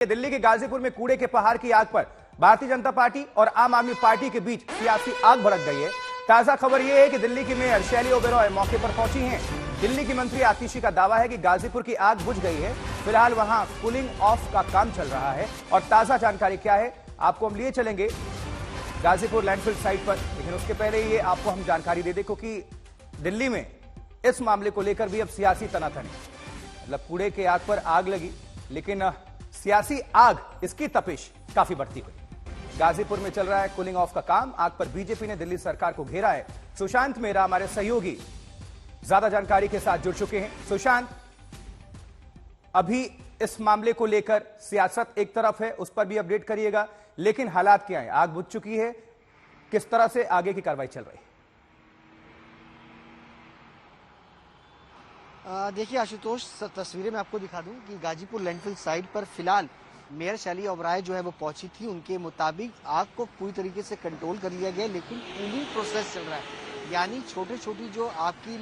दिल्ली के गाजीपुर में कूड़े के पहाड़ की आग पर भारतीय जनता पार्टी और आम आदमी पार्टी के बीच सियासी आग भड़क गई है। ताजा खबर यह है कि दिल्ली की मेयर शैली ओबेरॉय मौके पर पहुंची हैं। दिल्ली की मंत्री आतिशी का दावा है कि गाजीपुर की आग बुझ गई है। फिलहाल वहां कूलिंग ऑफ का काम चल रहा है और ताजा जानकारी क्या है आपको हम लिए चलेंगे गाजीपुर लैंडफिल साइट पर, लेकिन उसके पहले ये आपको हम जानकारी दे दें क्योंकि दिल्ली में इस मामले को लेकर भी अब सियासी तनातनी, मतलब कूड़े के आग पर आग लगी लेकिन सियासी आग, इसकी तपिश काफी बढ़ती हुई। गाजीपुर में चल रहा है कूलिंग ऑफ का काम। आग पर बीजेपी ने दिल्ली सरकार को घेरा है। सुशांत मेहरा हमारे सहयोगी ज्यादा जानकारी के साथ जुड़ चुके हैं। सुशांत, अभी इस मामले को लेकर सियासत एक तरफ है, उस पर भी अपडेट करिएगा, लेकिन हालात क्या है? आग बुझ चुकी है, किस तरह से आगे की कार्रवाई चल रही है? देखिए आशुतोष, तस्वीरें मैं आपको दिखा दूं कि गाजीपुर लैंडफिल साइट पर फिलहाल मेयर शैली ओबेरॉय जो है वो पहुंची थी। उनके मुताबिक आग को पूरी तरीके से कंट्रोल कर लिया गया, लेकिन कूलिंग प्रोसेस चल रहा है, यानी छोटी छोटी जो आग की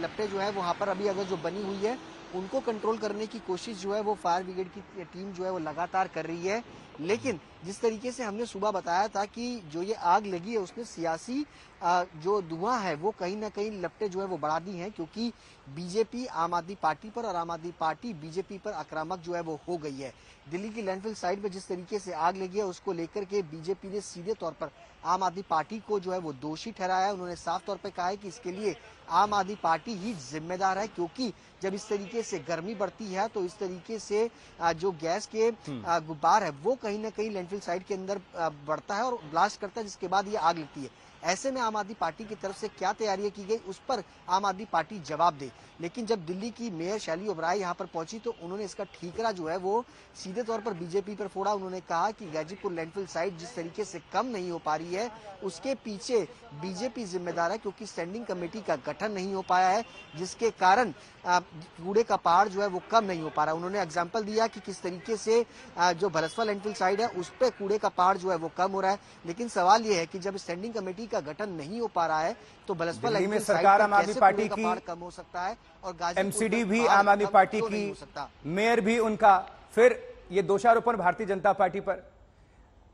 लपटें जो है वहां पर अभी अगर जो बनी हुई है उनको कंट्रोल करने की कोशिश जो है वो फायर ब्रिगेड की टीम जो है वो लगातार कर रही है। लेकिन जिस तरीके से हमने सुबह बताया था कि जो ये आग लगी है उसमें सियासी जो धुआं है वो कहीं ना कहीं लपटें जो है वो बढ़ा दी हैं, क्योंकि बीजेपी आम आदमी पार्टी पर और आम आदमी पार्टी बीजेपी पर आक्रामक जो है वो हो गई है। दिल्ली की लैंडफिल साइट पर जिस तरीके से आग लगी है उसको लेकर के बीजेपी ने सीधे तौर पर आम आदमी पार्टी को जो है वो दोषी ठहराया है। उन्होंने साफ तौर पर कहा है कि इसके लिए आम आदमी पार्टी ही जिम्मेदार है, क्योंकि जब इस तरीके से गर्मी बढ़ती है तो इस तरीके से जो गैस के गुब्बार है वो कहीं ना कहीं लैंडफिल साइट के अंदर बढ़ता है और ब्लास्ट करता है, जिसके बाद ये आग लगती है। ऐसे में आम आदमी पार्टी की तरफ से क्या तैयारियां की गई उस पर आम आदमी पार्टी जवाब दे। लेकिन जब दिल्ली की मेयर शैली ओबेरॉय यहां पर पहुंची तो उन्होंने इसका ठीकरा जो है वो सीधे तौर पर बीजेपी पर फोड़ा। उन्होंने कहा कि गाजीपुर लैंडफिल साइट जिस तरीके से कम नहीं हो पा रही है उसके पीछे बीजेपी जिम्मेदार है, क्योंकि स्टैंडिंग कमेटी का गठन नहीं हो पाया है, जिसके कारण कूड़े का पहाड़ जो है वो कम नहीं हो पा रहा। उन्होंने एग्जाम्पल दिया कि किस तरीके से जो भलसवा लैंडफिल साइट है उस पर कूड़े का पहाड़ जो है वो कम हो रहा है। लेकिन सवाल ये है कि जब स्टैंडिंग कमेटी का गठन नहीं हो पा रहा है तो भलसवा लैंडफिल साइट पर कैसे कूड़े का पहाड़ कम हो सकता है? और एमसीडी भी आम आदमी पार्टी की, मेयर भी उनका, फिर ये दोषारोपण भारतीय जनता पार्टी पर।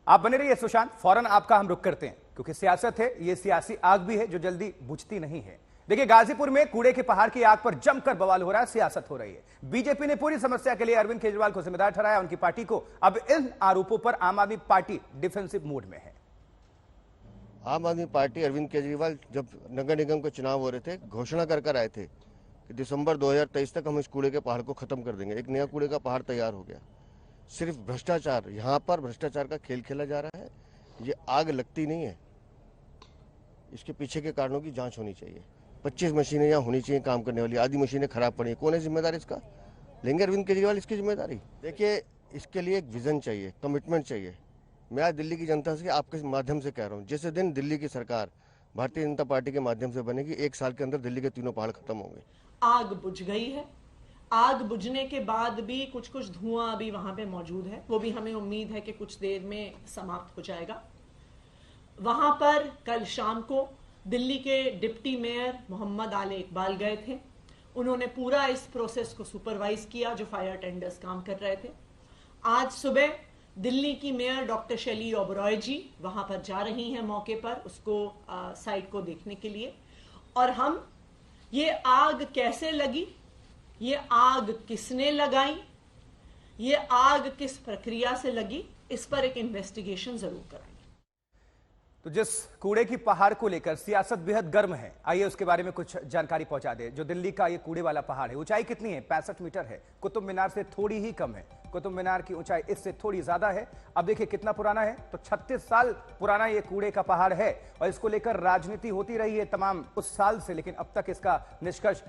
आप बने रहिए सुशांत, फौरन आपका हम रुख करते हैं क्योंकि सियासत है, ये सियासी आग भी है जो जल्दी बुझती नहीं है। देखिए गाजीपुर में कूड़े के पहाड़ की आग पर जमकर बवाल हो रहा है, सियासत हो रही है। बीजेपी ने पूरी समस्या के लिए अरविंद केजरीवाल को जिम्मेदार ठहराया, उनकी पार्टी को। अब इन आरोपों पर आम आदमी पार्टी डिफेंसिव मोड में है। आम आदमी पार्टी अरविंद केजरीवाल जब नगर निगम के चुनाव हो रहे थे घोषणा कर आए थे कि दिसंबर 2023 तक हम इस कूड़े के पहाड़ को खत्म कर देंगे। एक नया कूड़े का पहाड़ तैयार हो गया। सिर्फ भ्रष्टाचार, यहाँ पर भ्रष्टाचार का खेल खेला जा रहा है। ये आग लगती नहीं है, इसके पीछे के कारणों की जांच होनी चाहिए। 25 मशीनें यहाँ होनी चाहिए काम करने वाली, आधी मशीनें खराब पड़ी। कौन है जिम्मेदार इसका? लेंगे अरविंद केजरीवाल इसकी जिम्मेदारी? देखिए, इसके लिए एक विजन चाहिए, कमिटमेंट चाहिए। मैं आज दिल्ली की जनता से आपके माध्यम से कह रहा हूँ, जिस दिन दिल्ली की सरकार भारतीय जनता पार्टी के माध्यम से बनेगी, 1 साल के अंदर दिल्ली के तीनों पहाड़ खत्म होंगे। आग बुझ गई है। आग बुझने के बाद भी कुछ कुछ धुआं अभी वहां पे मौजूद है, वो भी हमें उम्मीद है कि कुछ देर में समाप्त हो जाएगा। वहां पर कल शाम को दिल्ली के डिप्टी मेयर मोहम्मद आले इकबाल गए थे। उन्होंने पूरा इस प्रोसेस को सुपरवाइज किया जो फायर टेंडर्स काम कर रहे थे। आज सुबह दिल्ली की मेयर डॉक्टर शैली ओबेरॉय जी वहां पर जा रही हैं मौके पर, उसको साइट को देखने के लिए। और हम ये आग कैसे लगी, ये आग किसने लगाई, ये आग किस प्रक्रिया से लगी, इस पर एक इन्वेस्टिगेशन जरूर कराएंगे। तो जिस कूड़े की पहाड़ को लेकर सियासत बेहद गर्म है, आइए उसके बारे में कुछ जानकारी पहुंचा दे। जो दिल्ली का ये कूड़े वाला पहाड़ है, ऊंचाई कितनी है? 65 मीटर है। कुतुब मीनार से थोड़ी ही कम है। कुतुब मीनार की ऊंचाई इससे थोड़ी ज्यादा है। अब देखिए कितना पुराना है, तो 36 साल पुराना ये कूड़े का पहाड़ है और इसको लेकर राजनीति होती रही है तमाम उस साल से, लेकिन अब तक इसका निष्कर्ष,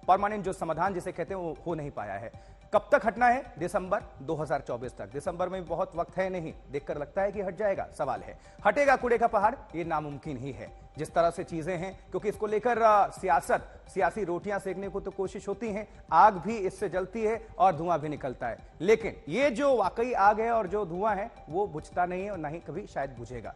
परमानेंट जो समाधान जिसे कहते हैं, वो हो नहीं पाया है। कब तक हटना है? दिसंबर 2024 तक। दिसंबर में बहुत वक्त है नहीं, देखकर लगता है कि हट जाएगा। सवाल है, हटेगा कूड़े का पहाड़? ये नामुमकिन ही है जिस तरह से चीजें हैं, क्योंकि इसको लेकर सियासी रोटियां सेकने को तो कोशिश होती हैं, आग भी इससे जलती है और धुआं भी निकलता है, लेकिन ये जो वाकई आग है और जो धुआं है वो बुझता नहीं है और ना ही कभी शायद बुझेगा।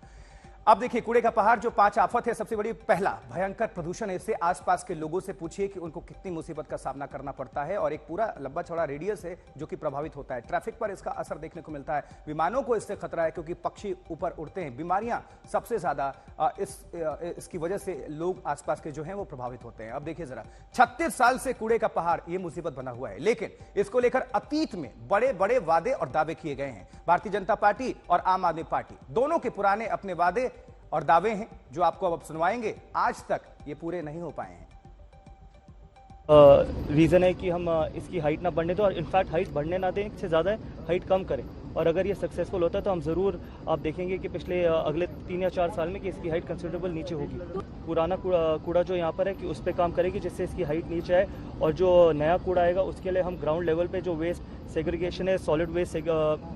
अब देखिए, कूड़े का पहाड़ जो 5 आफत है, सबसे बड़ी पहला भयंकर प्रदूषण है। इससे आसपास के लोगों से पूछिए कि उनको कितनी मुसीबत का सामना करना पड़ता है, और एक पूरा लंबा चौड़ा रेडियस है जो कि प्रभावित होता है। ट्रैफिक पर इसका असर देखने को मिलता है, विमानों को इससे खतरा है क्योंकि पक्षी ऊपर उड़ते हैं। बीमारियां सबसे ज्यादा इसकी वजह से लोग आसपास के जो हैं वो प्रभावित होते हैं। अब देखिए जरा, 36 साल से कूड़े का पहाड़ ये मुसीबत बना हुआ है, लेकिन इसको लेकर अतीत में बड़े बड़े वादे और दावे किए गए हैं। भारतीय जनता पार्टी और आम आदमी पार्टी दोनों के पुराने अपने वादे और दावे हैं जो आपको अब सुनवाएंगे, आज तक ये पूरे नहीं हो पाए हैं। रीज़न है कि हम इसकी हाइट ना बढ़ने दो, और इनफैक्ट हाइट बढ़ने ना दें, इससे ज़्यादा हाइट कम करें। और अगर ये सक्सेसफुल होता है तो हम ज़रूर आप देखेंगे कि पिछले अगले 3 या 4 साल में कि इसकी हाइट कंसिडरेबल नीचे होगी। पुराना कूड़ा जो यहाँ पर है कि उस पर काम करेगी जिससे इसकी हाइट नीचे आए, और जो नया कूड़ा आएगा उसके लिए हम ग्राउंड लेवल पे जो वेस्ट सेग्रीगेशन है, सॉलिड वेस्ट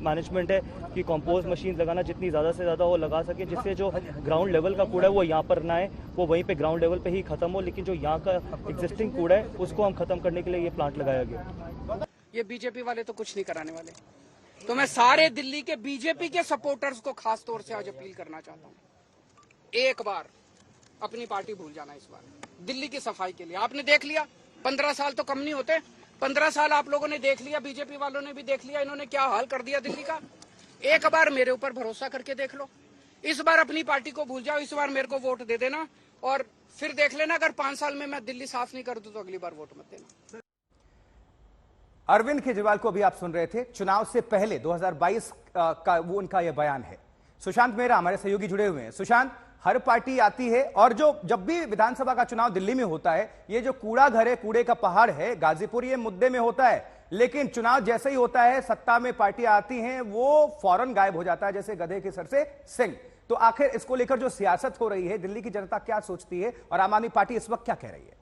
मैनेजमेंट है कि कंपोस्ट मशीन लगाना जितनी ज़्यादा से ज़्यादा वो लगा सके, जिससे जो ग्राउंड लेवल का कूड़ा है वो यहाँ पर ना आए, वो वहीं पे ग्राउंड लेवल पे ही खत्म हो। लेकिन जो यहाँ का एग्जिस्टिंग कूड़ा है उसको हम खत्म करने के लिए ये प्लांट लगाया गया। ये बीजेपी वाले तो कुछ नहीं कराने वाले, तो मैं सारे दिल्ली के बीजेपी के सपोर्टर्स को खास तौर से आज अपील करना चाहता हूँ, एक बार अपनी पार्टी भूल जाना। इस बार दिल्ली की सफाई के लिए आपने देख लिया, 15 साल तो कम नहीं होते, 15 साल आप लोगों ने देख लिया, बीजेपी वालों ने भी देख लिया, इन्होंने क्या हाल कर दिया दिल्ली का। एक बार मेरे ऊपर भरोसा करके देख लो, इस बार अपनी पार्टी को भूल जाओ, इस बार मेरे को वोट दे देना, और फिर देख लेना अगर 5 साल में मैं दिल्ली साफ नहीं कर दूं तो अगली बार वोट मत देना। अरविंद केजरीवाल को भी आप सुन रहे थे, चुनाव से पहले 2022 का वो उनका यह बयान है। सुशांत मेहरा हमारे सहयोगी जुड़े हुए हैं। सुशांत, हर पार्टी आती है और जब भी विधानसभा का चुनाव दिल्ली में होता है, ये जो कूड़ा घर है, कूड़े का पहाड़ है गाजीपुर, ये मुद्दे में होता है, लेकिन चुनाव जैसे ही होता है, सत्ता में पार्टियां आती हैं, वो फौरन गायब हो जाता है जैसे गधे के सर से सिंह। तो आखिर इसको लेकर जो सियासत हो रही है, दिल्ली की जनता क्या सोचती है और आम आदमी पार्टी इस वक्त क्या कह रही है?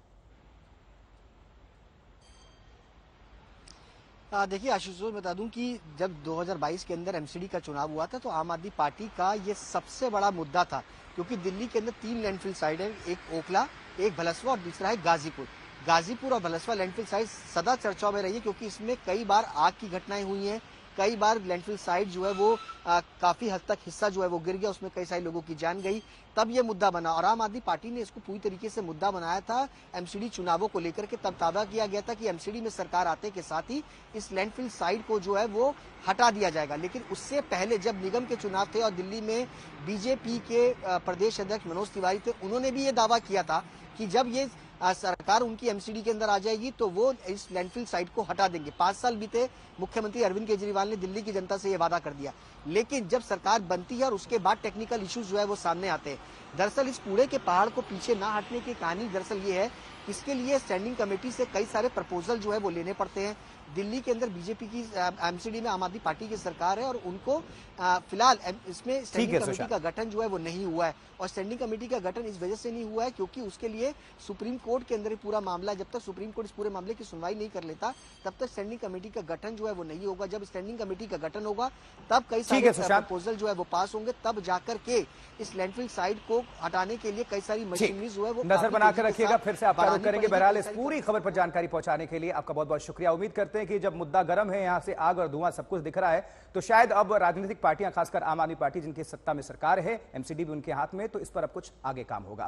देखिए आशुतोष, बता दूं कि जब 2022 के अंदर एमसीडी का चुनाव हुआ था तो आम आदमी पार्टी का ये सबसे बड़ा मुद्दा था, क्योंकि दिल्ली के अंदर 3 लैंडफिल साइट है, एक ओखला, एक भलसवा और दूसरा है गाजीपुर। गाजीपुर और भलसवा लैंडफिल साइट सदा चर्चाओं में रही है, क्योंकि इसमें कई बार आग की घटनाएं हुई हैं, कई बार लैंडफिल साइट जो है वो काफी हद तक हिस्सा जो है वो गिर गया, उसमें कई सारे लोगों की जान गई, तब ये मुद्दा बना। और आम आदमी पार्टी ने इसको पूरी तरीके से मुद्दा बनाया था एमसीडी चुनावों को लेकर के, तब दावा किया गया था कि एमसीडी में सरकार आते के साथ ही इस लैंडफिल साइट को जो है वो हटा दिया जाएगा। लेकिन उससे पहले जब निगम के चुनाव थे और दिल्ली में बीजेपी के प्रदेश अध्यक्ष मनोज तिवारी थे, उन्होंने भी ये दावा किया था कि जब ये सरकार उनकी एमसीडी के अंदर आ जाएगी तो वो इस लैंडफिल साइट को हटा देंगे। 5 साल बीते, मुख्यमंत्री अरविंद केजरीवाल ने दिल्ली की जनता से यह वादा कर दिया, लेकिन जब सरकार बनती है और उसके बाद टेक्निकल इश्यूज जो है वो सामने आते हैं। दरअसल इस कूड़े के पहाड़ को पीछे ना हटने की कहानी दरअसल ये है, इसके लिए स्टैंडिंग कमेटी से कई सारे प्रपोजल जो है वो लेने पड़ते हैं। दिल्ली के अंदर बीजेपी की एमसीडी में आम आदमी पार्टी की सरकार है और उनको फिलहाल इसमें स्टैंडिंग कमेटी का गठन जो है वो नहीं हुआ है। और स्टैंडिंग कमेटी का गठन इस वजह से नहीं हुआ है क्योंकि उसके लिए सुप्रीम कोर्ट के अंदर पूरा मामला, जब तक सुप्रीम कोर्ट इस पूरे मामले की सुनवाई नहीं कर लेता तब तक स्टैंडिंग कमेटी का गठन जो है वो नहीं होगा। जब स्टैंडिंग कमेटी का गठन होगा तब कई सारे प्रपोजल जो है वो पास होंगे, तब जाकर के इस लैंडफिल साइट को हटाने के लिए कई सारी मशीनरी जो है वो नजर बनाकर रखिएगा। फिर से आप आरोप करेंगे। बहरहाल इस पूरी खबर पर जानकारी पहुंचाने के लिए आपका बहुत बहुत शुक्रिया। उम्मीद करते हैं कि जब मुद्दा गर्म है, यहां से आग और धुआं सब कुछ दिख रहा है, तो शायद अब राजनीतिक पार्टियां, खासकर आम आदमी पार्टी जिनकी सत्ता में सरकार है, एमसीडी भी उनके हाथ में, तो इस पर अब कुछ आगे काम होगा।